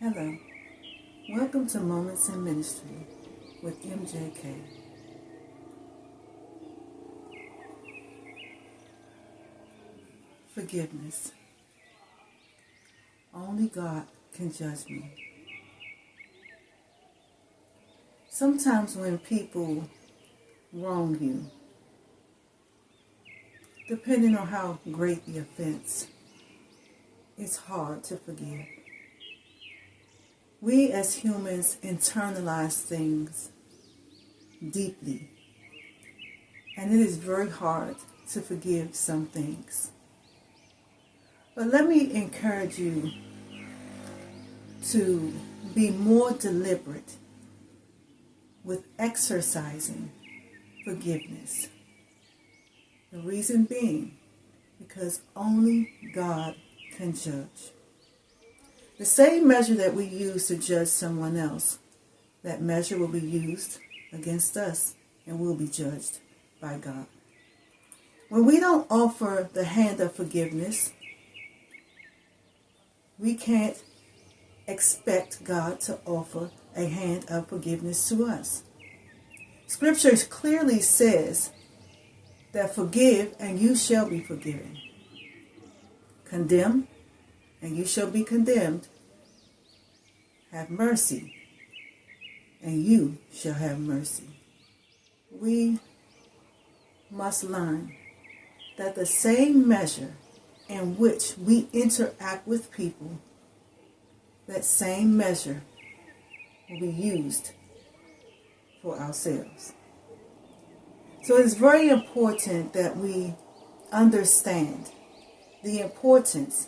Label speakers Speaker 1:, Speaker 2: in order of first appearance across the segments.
Speaker 1: Hello, welcome to Moments in Ministry with MJK. Forgiveness. Only God can judge me. Sometimes when people wrong you, depending on how great the offense, it's hard to forgive. We as humans internalize things deeply, and it is very hard to forgive some things. But let me encourage you to be more deliberate with exercising forgiveness. The reason being, because only God can judge. The same measure that we use to judge someone else, that measure will be used against us and will be judged by God. When we don't offer the hand of forgiveness, we can't expect God to offer a hand of forgiveness to us. Scripture clearly says that forgive and you shall be forgiven. Condemn and you shall be condemned. Have mercy and you shall have mercy. We must learn that the same measure in which we interact with people, that same measure will be used for ourselves. So it's very important that we understand the importance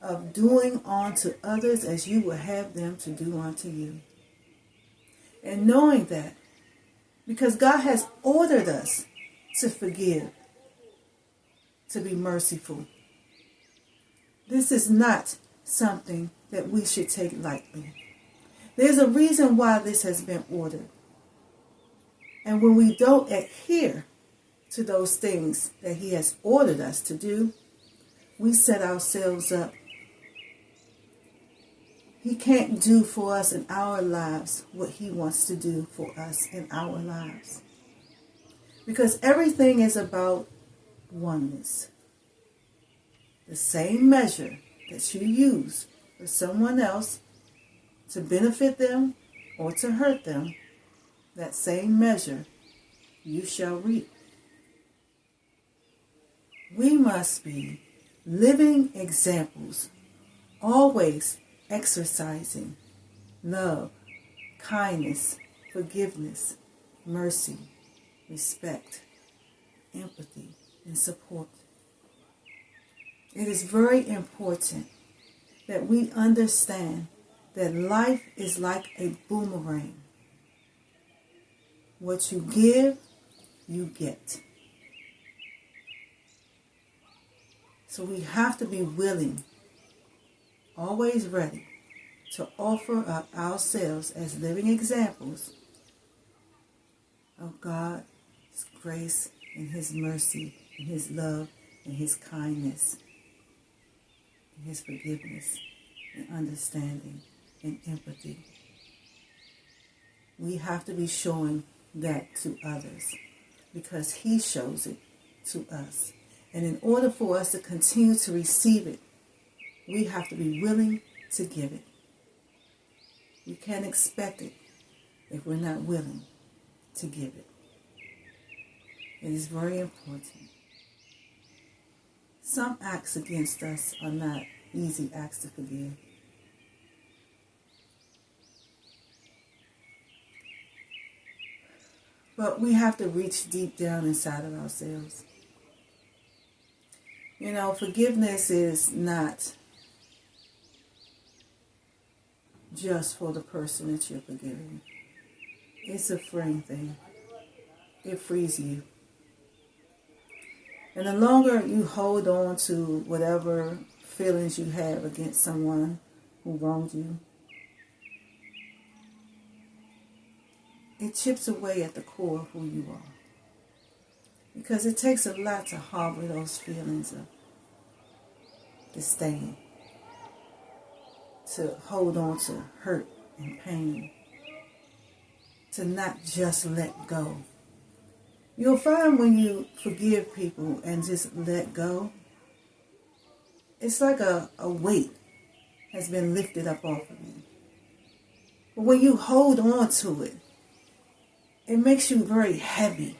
Speaker 1: of doing unto others as you will have them to do unto you. And knowing that, because God has ordered us to forgive, to be merciful, this is not something that we should take lightly. There's a reason why this has been ordered. And when we don't adhere to those things that He has ordered us to do, we set ourselves up. He can't do for us in our lives what He wants to do for us in our lives. Because everything is about oneness. The same measure that you use for someone else to benefit them or to hurt them, that same measure you shall reap. We must be living examples, always exercising love, kindness, forgiveness, mercy, respect, empathy, and support. It is very important that we understand that life is like a boomerang. What you give, you get. So we have to be willing, always ready, to offer up ourselves as living examples of God's grace and His mercy and His love and His kindness and His forgiveness and understanding and empathy. We have to be showing that to others because He shows it to us. And in order for us to continue to receive it, we have to be willing to give it. We can't expect it if we're not willing to give it. It is very important. Some acts against us are not easy acts to forgive. But we have to reach deep down inside of ourselves. You know, forgiveness is not just for the person that you're forgiving. It's a freeing thing. It frees you. And the longer you hold on to whatever feelings you have against someone who wronged you, it chips away at the core of who you are. Because it takes a lot to harbor those feelings of disdain, to hold on to hurt and pain, to not just let go. You'll find when you forgive people and just let go, it's like a weight has been lifted up off of you. But when you hold on to it, it makes you very heavy.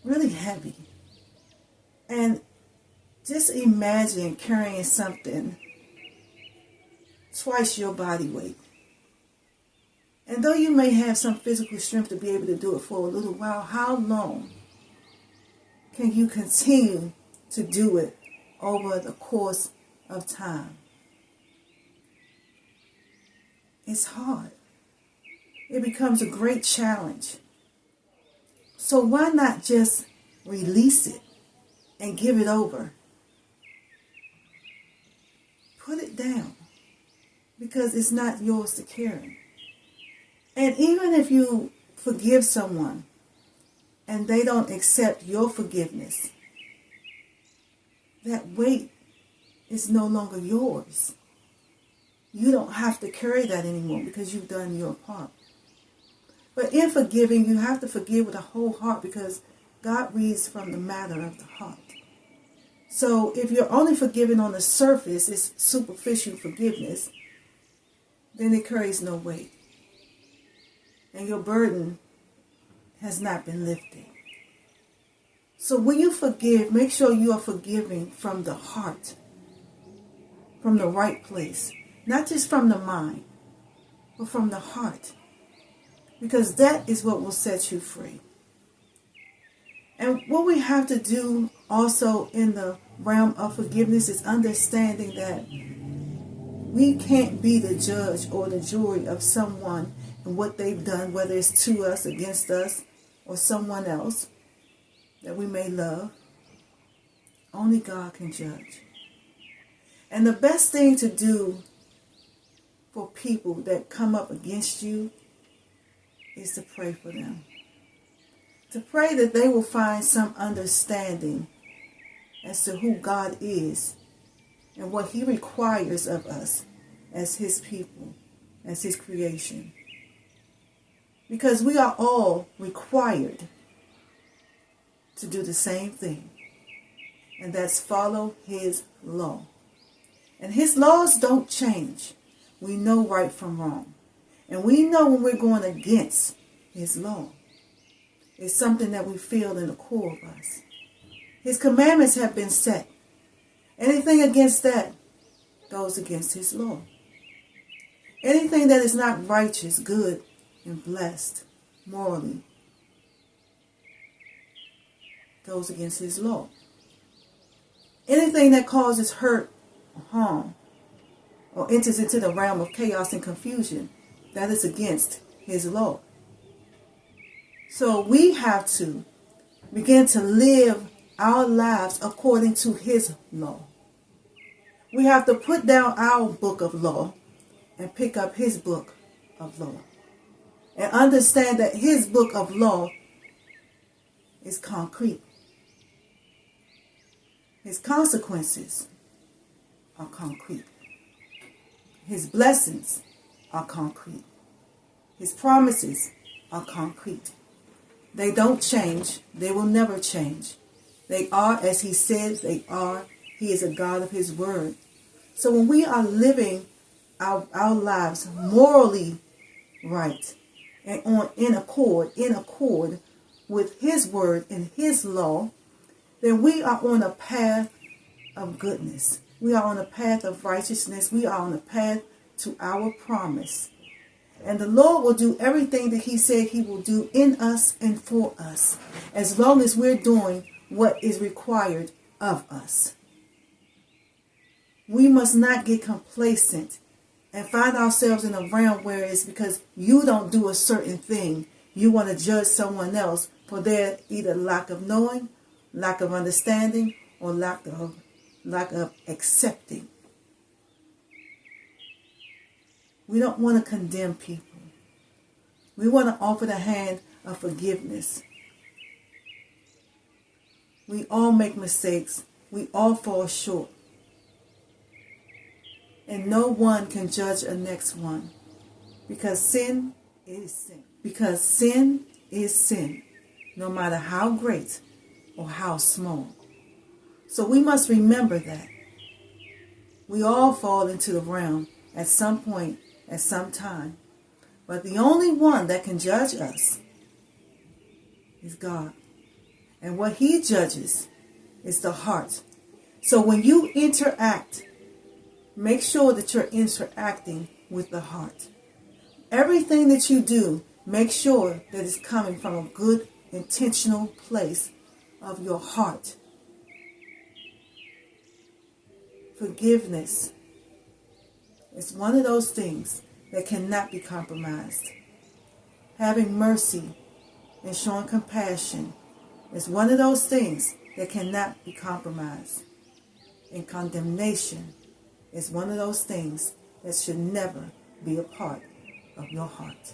Speaker 1: Really heavy. And just imagine carrying something twice your body weight. And though you may have some physical strength to be able to do it for a little while, how long can you continue to do it over the course of time? It's hard. It becomes a great challenge. So why not just release it and give it over? Put it down, because it's not yours to carry. And even if you forgive someone and they don't accept your forgiveness, that weight is no longer yours. You don't have to carry that anymore because you've done your part. But in forgiving, you have to forgive with a whole heart, because God reads from the matter of the heart. So if you're only forgiving on the surface, it's superficial forgiveness, then it carries no weight. And your burden has not been lifted. So when you forgive, make sure you are forgiving from the heart, from the right place. Not just from the mind, but from the heart. Because that is what will set you free. And what we have to do also in the realm of forgiveness is understanding that we can't be the judge or the jury of someone and what they've done, whether it's to us, against us, or someone else that we may love. Only God can judge. And the best thing to do for people that come up against you is to pray for them. To pray that they will find some understanding as to who God is and what He requires of us as His people, as His creation. Because we are all required to do the same thing, and that's follow His law. And His laws don't change. We know right from wrong. And we know when we're going against His law. It's something that we feel in the core of us. His commandments have been set. Anything against that goes against His law. Anything that is not righteous, good, and blessed morally goes against His law. Anything that causes hurt or harm or enters into the realm of chaos and confusion, that is against His law. So we have to begin to live our lives according to His law. We have to put down our book of law and pick up His book of law. And understand that His book of law is concrete. His consequences are concrete. His blessings are concrete. His promises are concrete. They don't change. They will never change. They are as He says they are. He is a God of His word. So when we are living our lives morally right and in accord with His word and His law, then we are on a path of goodness. We are on a path of righteousness. We are on a path to our promise. And the Lord will do everything that He said He will do in us and for us, as long as we're doing what is required of us. We must not get complacent and find ourselves in a realm where it's because you don't do a certain thing, you want to judge someone else for their either lack of knowing, lack of understanding, or lack of accepting. We don't want to condemn people. We want to offer the hand of forgiveness. We all make mistakes. We all fall short. And no one can judge a next one. Because sin is sin. Because sin is sin, no matter how great or how small. So we must remember that. We all fall into the realm at some point, at some time. But the only one that can judge us is God. And what He judges is the heart. So when you interact, make sure that you're interacting with the heart. Everything that you do, make sure that it's coming from a good, intentional place of your heart. Forgiveness is one of those things that cannot be compromised. Having mercy and showing compassion is one of those things that cannot be compromised. And condemnation is one of those things that should never be a part of your heart.